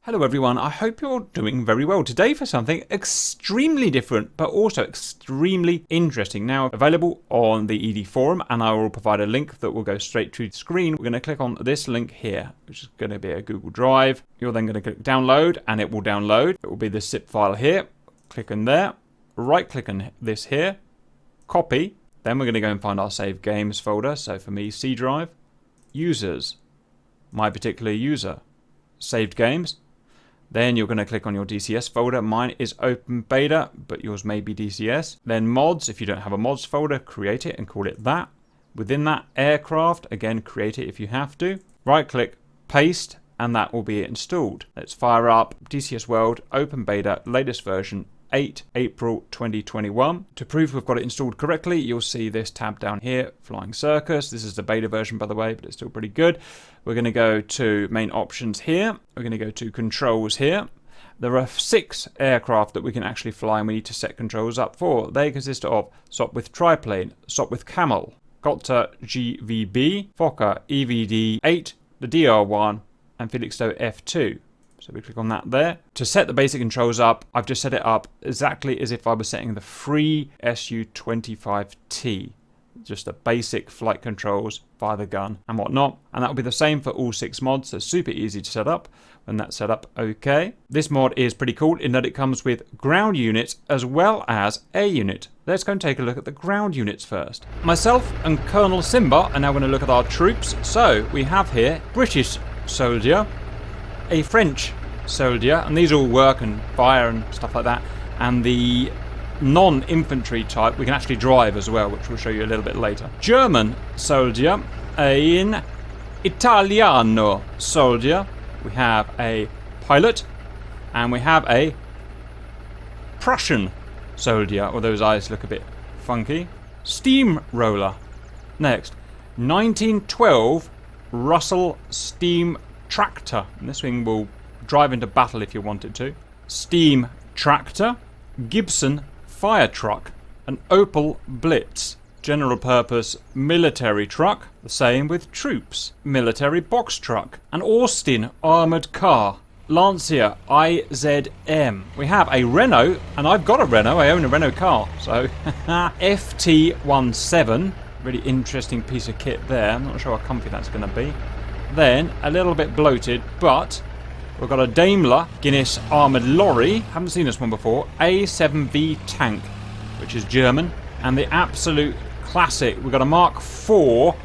Hello everyone, I hope you're doing very well today for something extremely different but also extremely interesting. Now available on the ED forum, and I will provide a link that will go straight to the screen. We're going to click on this link here, which is going to be a Google Drive. You're then going to click download and it will download. It will be the zip file here. Click on there, right click on this here, copy. Then we're going to go and find our saved games folder. So for me, C drive, users, my particular user, saved games. Then you're going to click on your DCS folder. Mine is open beta, but yours may be DCS. Then mods, if you don't have a mods folder, create it and call it that. Within that, aircraft, again, create it if you have to. Right click, paste, and that will be installed. Let's fire up DCS World, open beta, latest version, 8 April 2021. To prove we've got it installed correctly, you'll see this tab down here, Flying Circus. This is the beta version, by the way, but it's still pretty good. We're going to go to main options here. We're going to go to controls here. There are 6 aircraft that we can actually fly, and we need to set controls up for. They consist of Sopwith Triplane, Sopwith Camel, Gotcha GVB, Fokker EVD-8, the DR-1, and Felixstowe F2. So we click on that there. To set the basic controls up, I've just set it up exactly as if I was setting the free Su-25T. Just the basic flight controls via the gun and whatnot. And that will be the same for all 6 mods. So super easy to set up. When that's set up, okay. This mod is pretty cool in that it comes with ground units as well as air unit. Let's go and take a look at the ground units first. Myself and Colonel Simba are now going to look at our troops. So we have here British soldier, a French soldier, and these all work and fire and stuff like that, and the non-infantry type we can actually drive as well, which we'll show you a little bit later. German soldier, an Italiano soldier, we have a pilot, and we have a Prussian soldier, or those eyes look a bit funky. Steamroller. Next, 1912 Russell steam tractor, and this thing will drive into battle if you wanted to. Steam tractor, Gibson fire truck, an Opel Blitz, general purpose military truck, the same with troops, military box truck, an Austin armoured car, Lancia IZM. We have a Renault, and I've got a Renault, I own a Renault car, so FT17, really interesting piece of kit there. I'm not sure how comfy that's going to be. Then, a little bit bloated, but we've got a Daimler Guinness armoured lorry. Haven't seen this one before. A7V tank, which is German. And the absolute classic, we've got a Mark IV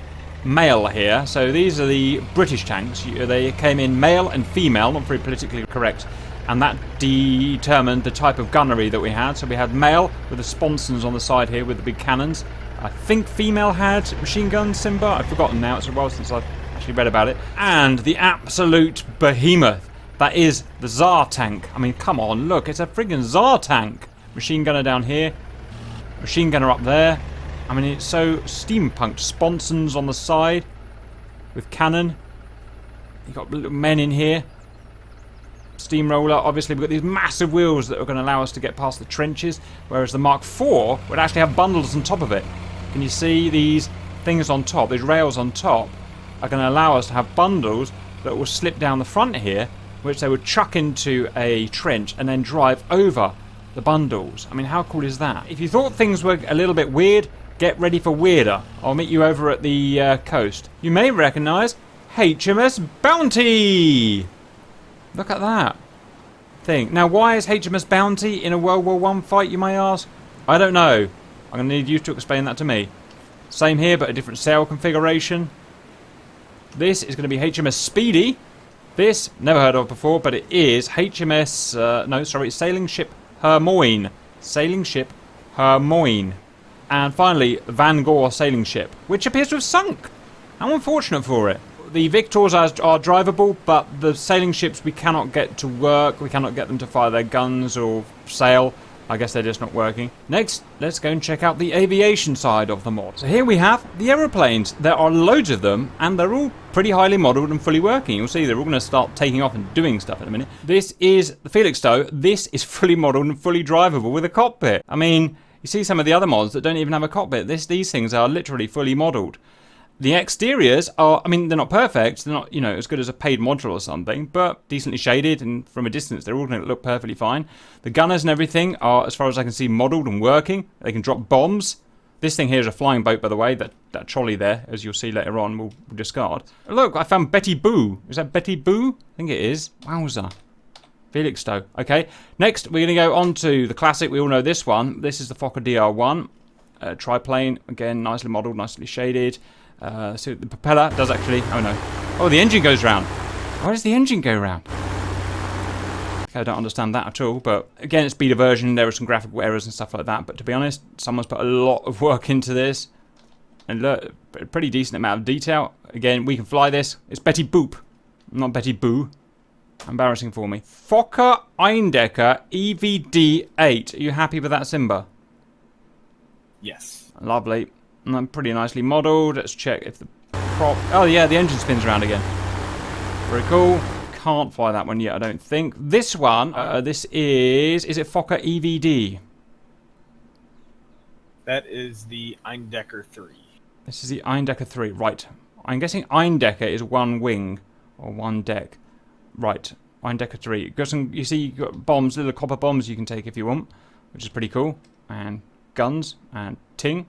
male here. So these are the British tanks. They came in male and female, not very politically correct. And that determined the type of gunnery that we had. So we had male with the sponsons on the side here with the big cannons. I think female had machine guns, Simba. I've forgotten now. It's a while since I've actually read about it. And the absolute behemoth, that is the Tsar tank. I mean, come on, look, it's a friggin' Tsar tank. Machine gunner down here, machine gunner up there. I mean, it's so steampunked. Sponsons on the side with cannon. You've got little men in here. Steamroller, obviously we've got these massive wheels that are going to allow us to get past the trenches, whereas the Mark IV would actually have bundles on top of it. Can you see these things on top, these rails on top are going to allow us to have bundles that will slip down the front here, which they would chuck into a trench and then drive over the bundles. I mean, how cool is that? If you thought things were a little bit weird, get ready for weirder. I'll meet you over at the coast. You may recognise HMS Bounty! Look at that thing. Now, why is HMS Bounty in a World War I fight, you may ask? I don't know. I'm going to need you to explain that to me. Same here, but a different sail configuration. This is going to be HMS Speedy. This, never heard of before, but it is HMS... it's Sailing Ship Hermoine. Sailing Ship Hermoine. And finally, Van Gogh Sailing Ship, which appears to have sunk. How unfortunate for it. The Victors are drivable, but the sailing ships we cannot get to work. We cannot get them to fire their guns or sail. I guess they're just not working. Next, let's go and check out the aviation side of the mod. So here we have the aeroplanes. There are loads of them, and they're all pretty highly modelled and fully working. You'll see they're all going to start taking off and doing stuff in a minute. This is the Felixstowe. This is fully modelled and fully drivable with a cockpit. I mean, you see some of the other mods that don't even have a cockpit. These things are literally fully modelled. The exteriors are, I mean, they're not perfect. They're not, you know, as good as a paid module or something, but decently shaded, and from a distance, they're all going to look perfectly fine. The gunners and everything are, as far as I can see, modelled and working. They can drop bombs. This thing here is a flying boat, by the way. That trolley there, as you'll see later on, we'll discard. Look, I found Betty Boo. Is that Betty Boo? I think it is. Wowza. Felixstowe. Okay, next we're going to go on to the classic. We all know this one. This is the Fokker DR1. Triplane, again, nicely modelled, nicely shaded. So the propeller does actually... Oh, no. Oh, the engine goes round. Why does the engine go round? Okay, I don't understand that at all. But, again, it's beta version. There are some graphical errors and stuff like that. But to be honest, someone's put a lot of work into this. And look, a pretty decent amount of detail. Again, we can fly this. It's Betty Boop, not Betty Boo. Embarrassing for me. Fokker Eindecker EVD8. Are you happy with that, Simba? Yes. Lovely. Pretty nicely modelled. Let's check if the prop... Oh, yeah, the engine spins around again. Very cool. Can't fly that one yet, I don't think. This one, this is... Is it Fokker EVD? That is the Eindecker 3. This is the Eindecker 3. Right. I'm guessing Eindecker is one wing or one deck. Right. Eindecker 3. Got some, you see, you've got bombs, little copper bombs you can take if you want, which is pretty cool. And guns and ting.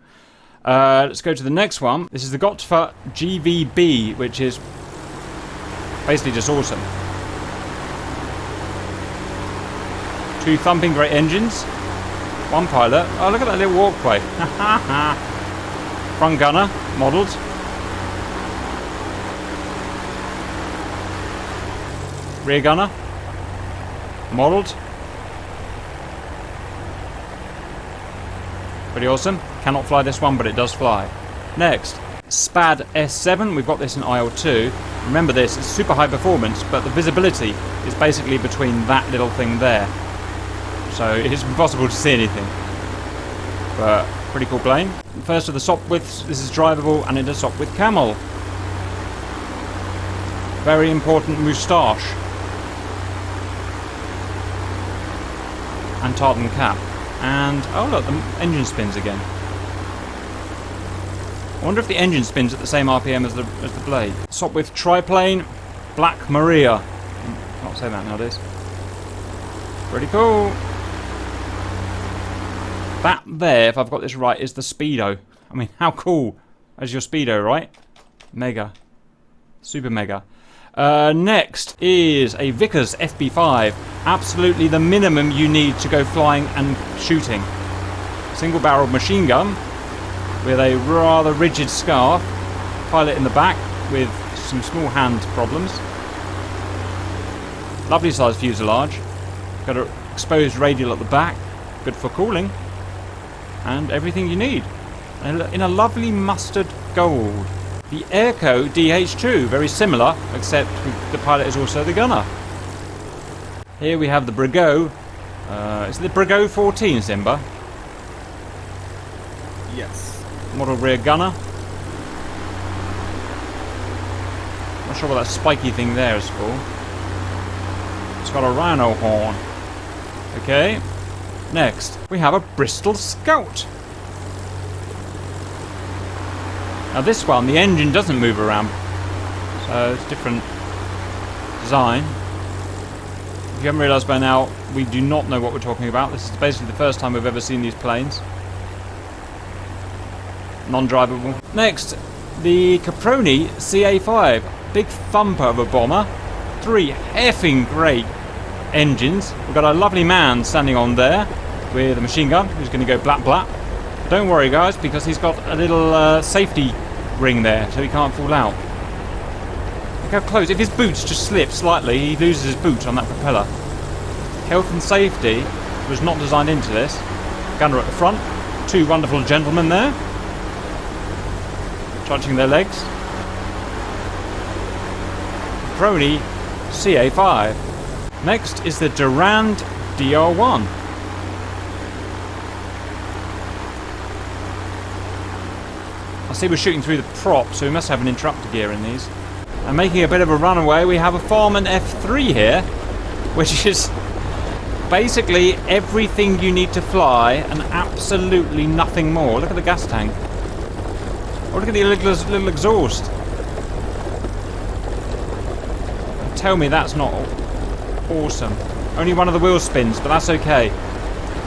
Let's go to the next one. This is the Gotfa GVB, which is basically just awesome. 2 thumping great engines. 1 pilot. Oh, look at that little walkway. Front gunner, modelled. Rear gunner, modelled. Pretty awesome. Cannot fly this one, but it does fly. Next, SPAD S7. We've got this in IL2. Remember this, it's super high performance, but the visibility is basically between that little thing there. So it's impossible to see anything. But pretty cool plane. First of the Sopwiths. This is drivable, and it does Sopwith camel. Very important moustache. And tartan cap. And, oh look, the engine spins again. I wonder if the engine spins at the same RPM as the blade. Sopwith triplane, Black Maria. Can't say that nowadays. Pretty cool. That there, if I've got this right, is the Speedo. I mean, how cool is your Speedo, right? Mega. Super mega. Next is a Vickers FB5. Absolutely the minimum you need to go flying and shooting. Single barrel machine gun with a rather rigid scarf. Pilot in the back with some small hand problems. Lovely size fuselage. Got an exposed radial at the back. Good for cooling. And everything you need. In a lovely mustard gold. The Airco DH2, very similar, except the pilot is also the gunner. Here we have the Brigot. Is it the Brigot 14, Simba? Yes. Model rear gunner. Not sure what that spiky thing there is for. It's got a rhino horn. Okay. Next, we have a Bristol Scout. Now this one, the engine doesn't move around, so it's different design. If you haven't realised by now, we do not know what we're talking about. This is basically the first time we've ever seen these planes. Non-drivable. Next, the Caproni CA5. Big thumper of a bomber. 3 effing great engines. We've got a lovely man standing on there with a machine gun who's going to go blap blap. Don't worry guys, because he's got a little safety ring there, so he can't fall out. Look how close. If his boots just slip slightly, he loses his boot on that propeller. Health and safety was not designed into this. Gunner at the front. 2 wonderful gentlemen there. Touching their legs. Caproni CA5. Next is the Durand DR1. I see we're shooting through the prop, so we must have an interrupter gear in these. And making a bit of a runaway, we have a Farman F3 here, which is basically everything you need to fly and absolutely nothing more. Look at the gas tank. Oh, look at the little exhaust. Tell me that's not awesome. Only one of the wheels spins, but that's okay.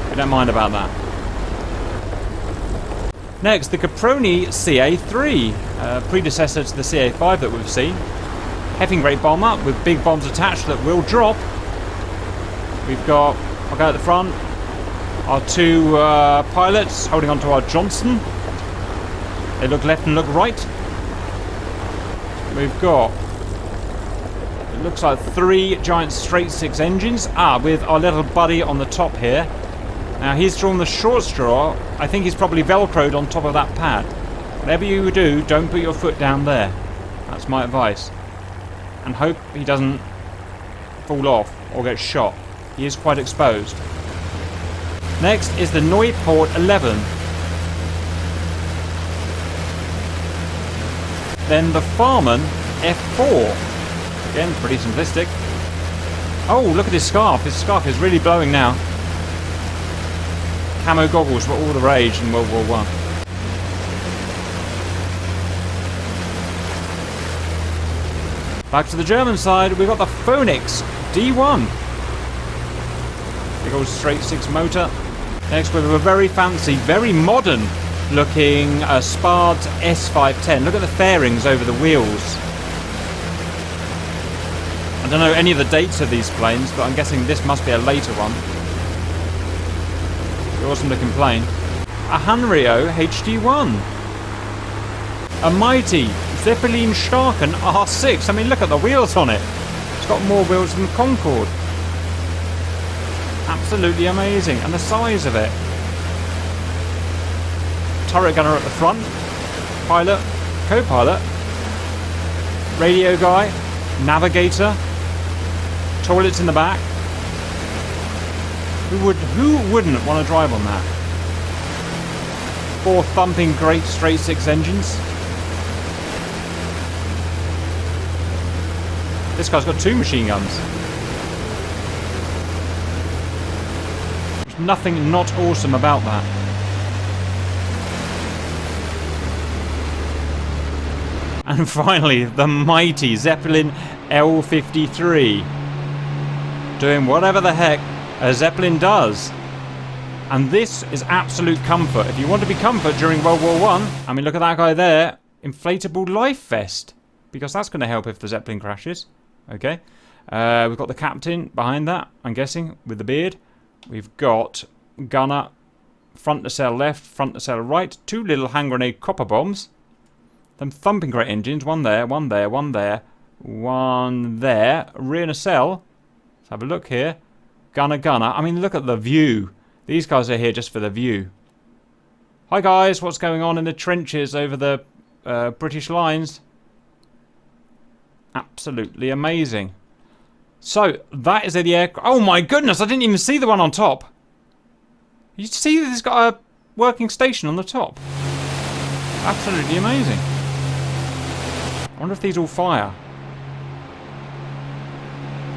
We don't mind about that. Next, the Caproni CA3, predecessor to the CA5 that we've seen. Heavy great bomber with big bombs attached that will drop. We've got, I'll go at the front, our two pilots holding onto our Johnson. They look left and look right. We've got, it looks like 3 giant straight 6 engines. With our little buddy on the top here. Now he's drawn the short straw. I think he's probably velcroed on top of that pad. Whatever you do, don't put your foot down there. That's my advice. And hope he doesn't fall off or get shot. He is quite exposed. Next is the Neuport 11. Then the Farman F4. Again, pretty simplistic. Oh, look at his scarf. His scarf is really blowing now. Camo goggles were all the rage in World War I. Back to the German side, we've got the Phoenix D1. Big old straight 6 motor. Next we have a very fancy, very modern looking Spard S510. Look at the fairings over the wheels. I don't know any of the dates of these planes, but I'm guessing this must be a later one. Awesome looking plane. A Hanrio HD1. A mighty Zeppelin Starken R6. I mean, look at the wheels on it. It's got more wheels than the Concorde. Absolutely amazing. And the size of it. Turret gunner at the front. Pilot. Co-pilot. Radio guy. Navigator. Toilets in the back. Who wouldn't want to drive on that? 4 thumping great straight 6 engines. This guy's got 2 machine guns. There's nothing not awesome about that. And finally, the mighty Zeppelin L53. Doing whatever the heck a Zeppelin does. And this is absolute comfort. If you want to be comfort during World War I mean, look at that guy there. Inflatable life vest. Because that's going to help if the Zeppelin crashes. Okay. We've got the captain behind that, I'm guessing, with the beard. We've got gunner, front nacelle left, front nacelle right. 2 little hand grenade copper bombs. Them thumping great engines. One there, one there, one there, one there. Rear nacelle. Let's have a look here. Gunner. I mean, look at the view. These guys are here just for the view. Hi guys, what's going on in the trenches over the British lines? Absolutely amazing. So, that is the aircraft. Oh my goodness, I didn't even see the one on top. You see that it's got a working station on the top. Absolutely amazing. I wonder if these all fire.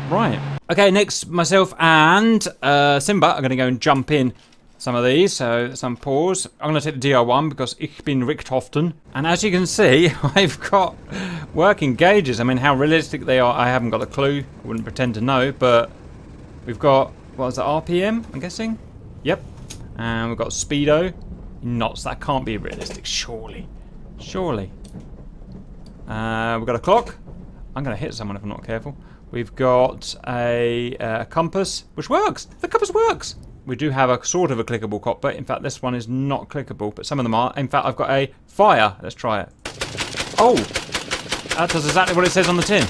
Right. Okay, next, myself and Simba are going to go and jump in some of these. So, some pause. I'm going to take the DR1 because ich bin Richthoften. And as you can see, I've got working gauges. I mean, how realistic they are, I haven't got a clue. I wouldn't pretend to know. But we've got, what is it, RPM, I'm guessing? Yep. And we've got speedo. Knots. That can't be realistic, surely. Surely. We've got a clock. I'm going to hit someone if I'm not careful. We've got a compass, which works. The compass works. We do have a sort of a clickable cockpit. In fact, this one is not clickable, but some of them are. In fact, I've got a fire. Let's try it. Oh, that does exactly what it says on the tin.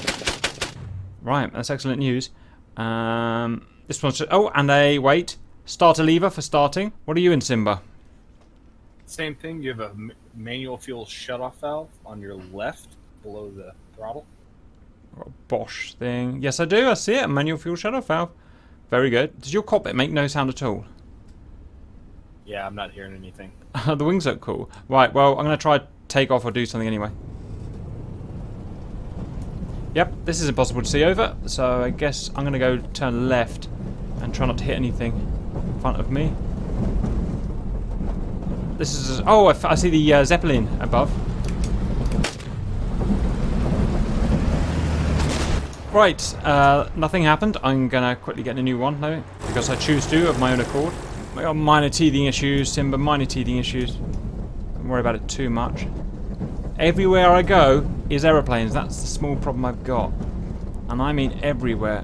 Right, that's excellent news. This one's just, oh, and a wait. Starter lever for starting. What are you in, Simba? Same thing. You have a manual fuel shutoff valve on your left below the throttle. Got a Bosch thing. Yes, I do. I see it. A manual fuel shutoff valve. Very good. Does your cockpit make no sound at all? Yeah, I'm not hearing anything. The wings look cool. Right, well, I'm going to try take off or do something anyway. Yep, this is impossible to see over, so I guess I'm going to go turn left and try not to hit anything in front of me. This is... Oh, I see the Zeppelin above. Right, nothing happened. I'm gonna quickly get a new one, though, because I choose to of my own accord. I got minor teething issues, Simba, minor teething issues. Don't worry about it too much. Everywhere I go is aeroplanes. That's the small problem I've got. And I mean everywhere.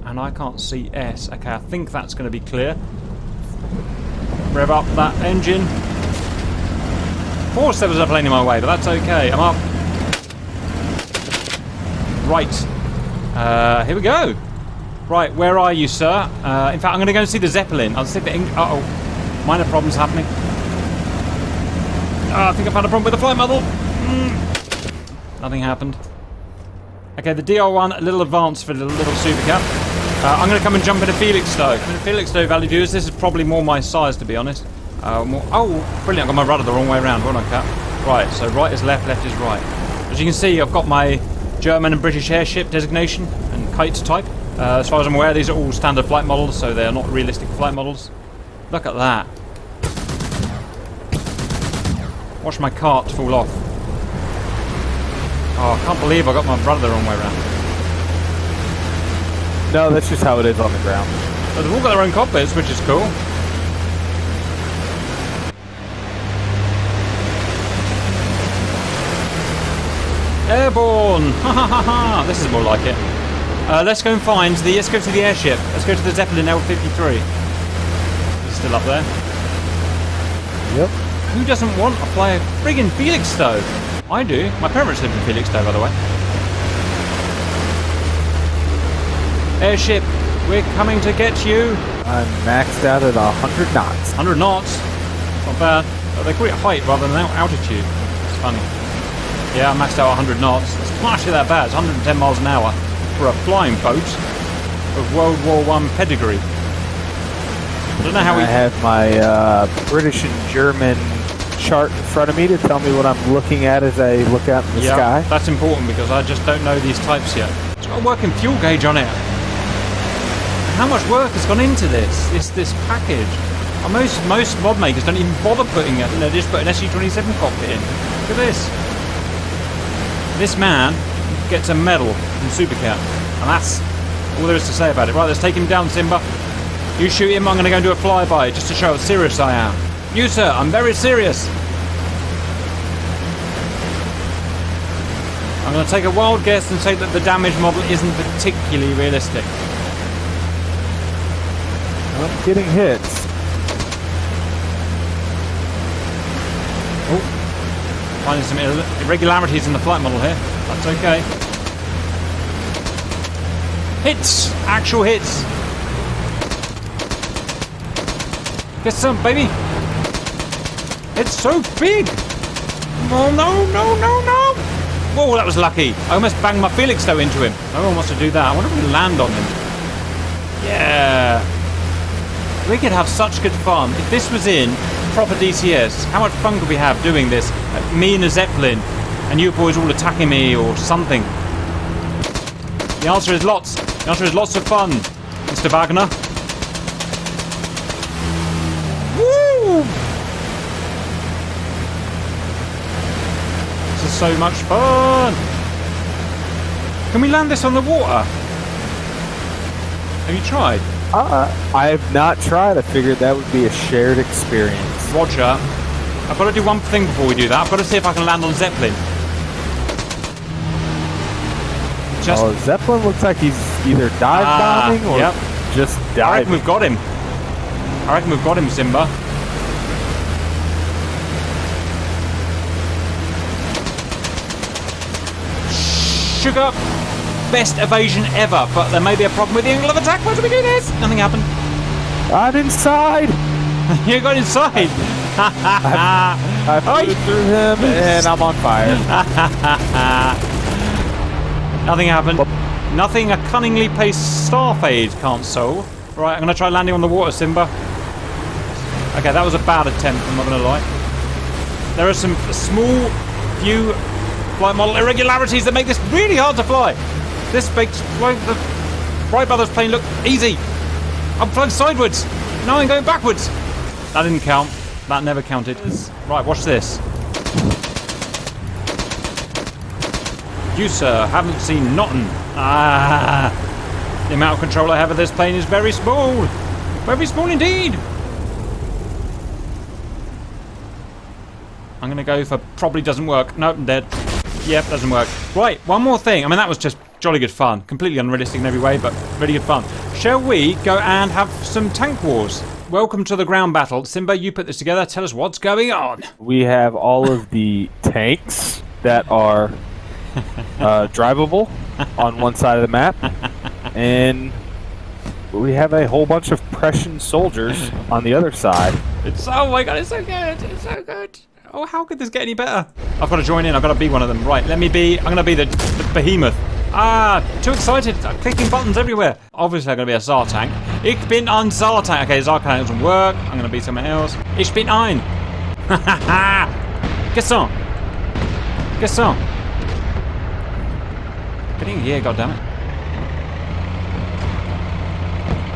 And I can't see S. Okay, I think that's going to be clear. Rev up that engine. Of course there was a plane in my way, but that's okay. I'm up. Right. Here we go. Right, where are you, sir? In fact, I'm going to go and see the Zeppelin. I'll see if the uh-oh. Minor problems happening. I think I found a problem with the flight model. Nothing happened. Okay, the DR1, a little advanced for the little Supercat. I'm going to come and jump into Felixstowe. Felixstowe, Valley Viewers, this is probably more my size, to be honest. Oh, brilliant, I got my rudder the wrong way around. Well done, Cap. Right, so right is left, left is right. As you can see, I've got my German and British airship designation and kite type. As far as I'm aware, these are all standard flight models, so they're not realistic flight models. Look at that. Watch my cart fall off. Oh, I can't believe I got my brother the wrong way around. No, that's just how it is on the ground. But they've all got their own cockpits, which is cool. Airborne! Ha ha ha ha! This is more like it. Let's go and find the... Let's go to the airship. Let's go to the Zeppelin L-53. It's still up there. Yep. Who doesn't want to fly a friggin' Felixstowe? I do. My parents live in Felixstowe, by the way. Airship, we're coming to get you. I'm maxed out at 100 knots. 100 knots? Not bad. But they call it height rather than altitude. It's funny. Yeah, I maxed out 100 knots. It's not actually that bad. It's 110 miles an hour for a flying boat of World War I pedigree. I don't know how I have my British and German chart in front of me to tell me what I'm looking at as I look out in the sky. That's important because I just don't know these types yet. It's got a working fuel gauge on it. How much work has gone into this package? Most mod makers don't even bother putting it. They just put an SU-27 cockpit in. Look at this. This man gets a medal from Supercat, and that's all there is to say about it. Right, let's take him down, Simba. You shoot him, I'm going to go and do a flyby just to show how serious I am. You, sir, I'm very serious. I'm going to take a wild guess and say that the damage model isn't particularly realistic. I'm getting hits. Oh, finding some irregularities in the flight model here. That's okay. Hits! Actual hits! Get some, baby! It's so big! Oh, no, no, no, no! Whoa, that was lucky. I almost banged my Felixstowe into him. No one wants to do that. I wonder if we can land on him. Yeah. We could have such good fun. If this was in proper DCS, how much fun could we have doing this? Me in a Zeppelin, and you boys all attacking me or something. The answer is lots. The answer is lots of fun, Mr. Wagner. Woo! This is so much fun. Can we land this on the water? Have you tried? I have not tried. I figured that would be a shared experience. Roger. I've got to do one thing before we do that. I've got to see if I can land on Zeppelin. Oh, Zeppelin looks like he's either dive bombing or just diving. I reckon we've got him. I reckon we've got him, Simba. Sugar. Best evasion ever, but there may be a problem with the angle of attack. Where do we do this? Nothing happened. I'm inside. You got inside. I flew through him and I'm on fire. Nothing happened. Nothing a cunningly paced Starfade can't solve. Right, I'm going to try landing on the water, Simba. Okay, that was a bad attempt, I'm not going to lie. There are some small, few flight model irregularities that make this really hard to fly. This makes the Wright Brothers plane look easy. I'm flying sideways. Now I'm going backwards. That didn't count. That never counted. Right, watch this. You, sir, haven't seen nothing. The amount of control I have of this plane is very small. Very small indeed. I'm going to go for probably doesn't work. Nope, I'm dead. Yep, doesn't work. Right, one more thing. I mean, that was just jolly good fun. Completely unrealistic in every way, but really good fun. Shall we go and have some tank wars? Welcome to the ground battle. Simba, you put this together. Tell us what's going on. We have all of the tanks that are drivable on one side of the map, and we have a whole bunch of Prussian soldiers on the other side. Oh my god, it's so good. It's so good. Oh, how could this get any better? I've got to join in. I've got to be one of them. Right, I'm going to be the behemoth. Too excited. I'm clicking buttons everywhere. Obviously, I'm going to be a Tsar tank. Ich bin ein Tsar tank. Okay, Tsar tank doesn't work. I'm going to be someone else. Ich bin ein. Gesson. Gesson. Get in here, goddammit.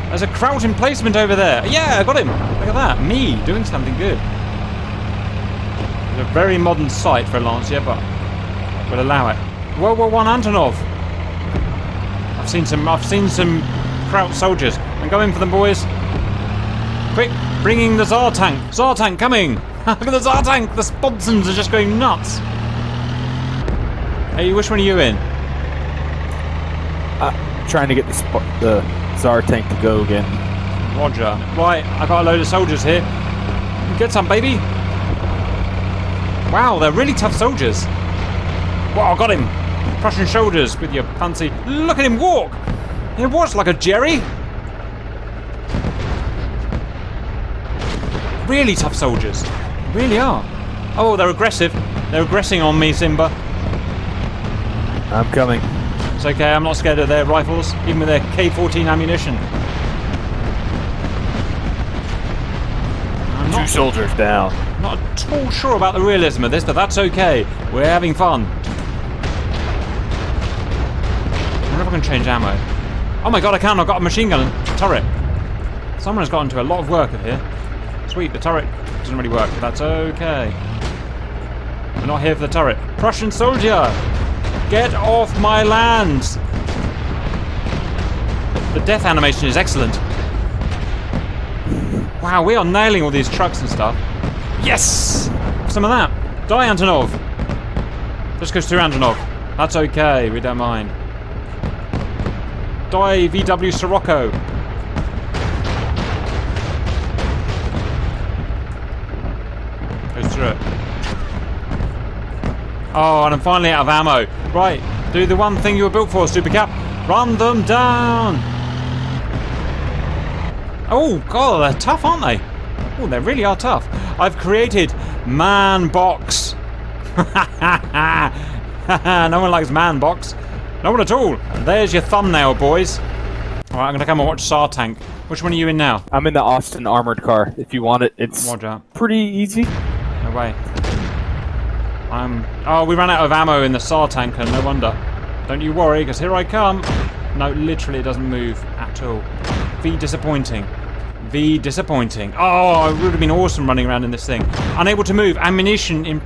There's a crouch emplacement over there. Yeah, I got him. Look at that. Me doing something good. It's a very modern sight for a Lancia, but we'll allow it. World War I Antonov. I've seen some Kraut soldiers. I'm going for them, boys. Quick, bringing the Tsar tank. Tsar tank coming. Look at the Tsar tank. The sponsons are just going nuts. Hey, which one are you in? Trying to get the Tsar tank to go again. Roger. Right, I got a load of soldiers here. Get some, baby. Wow, they're really tough soldiers. Wow, I got him. Prussian shoulders with your fancy. Look at him walk. He walks like a Jerry. Really tough soldiers. Really are. Oh, they're aggressive. They're aggressing on me, Simba. I'm coming. It's okay, I'm not scared of their rifles, even with their K-14 ammunition. I'm Two soldiers down. Not at all sure about the realism of this, but that's okay. We're having fun. I wonder if I can change ammo. Oh my god, I can. I've got a machine gun turret. Someone has got into a lot of work in here. Sweet, the turret doesn't really work, but that's okay. We're not here for the turret. Prussian soldier! Get off my land! The death animation is excellent. Wow, we are nailing all these trucks and stuff. Yes! Some of that. Die, Antonov. Just goes through Antonov. That's okay, we don't mind. Die, VW Sirocco. Goes through it. Oh, and I'm finally out of ammo. Right, do the one thing you were built for, Supercap. Run them down. Oh, God, they're tough, aren't they? Oh, they really are tough. I've created Man Box. No one likes Man Box. No one at all. There's your thumbnail, boys. All right, I'm going to come and watch Tsar Tank. Which one are you in now? I'm in the Austin armored car. If you want it, it's pretty easy. No way. Oh, we ran out of ammo in the Tsar tanker, no wonder. Don't you worry, because here I come. No, literally it doesn't move at all. V disappointing. V disappointing. Oh, it would have been awesome running around in this thing. Unable to move. Ammunition in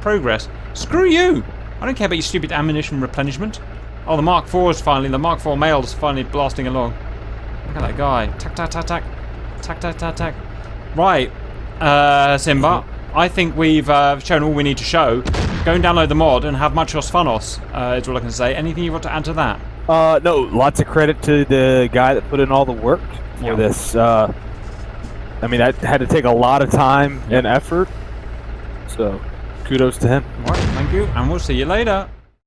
progress. Screw you! I don't care about your stupid ammunition replenishment. Oh, the Mark IV is finally, the Mark IV male is finally blasting along. Look at that guy. Tack, tack, tack, tack. Tack, tack, tack, tack. Right, Simba. I think we've shown all we need to show. Go and download the mod and have muchos fanos, is all I can say. Anything you want to add to that? No, lots of credit to the guy that put in all the work for this. I mean, that had to take a lot of time and effort. So, kudos to him. All right, thank you, and we'll see you later.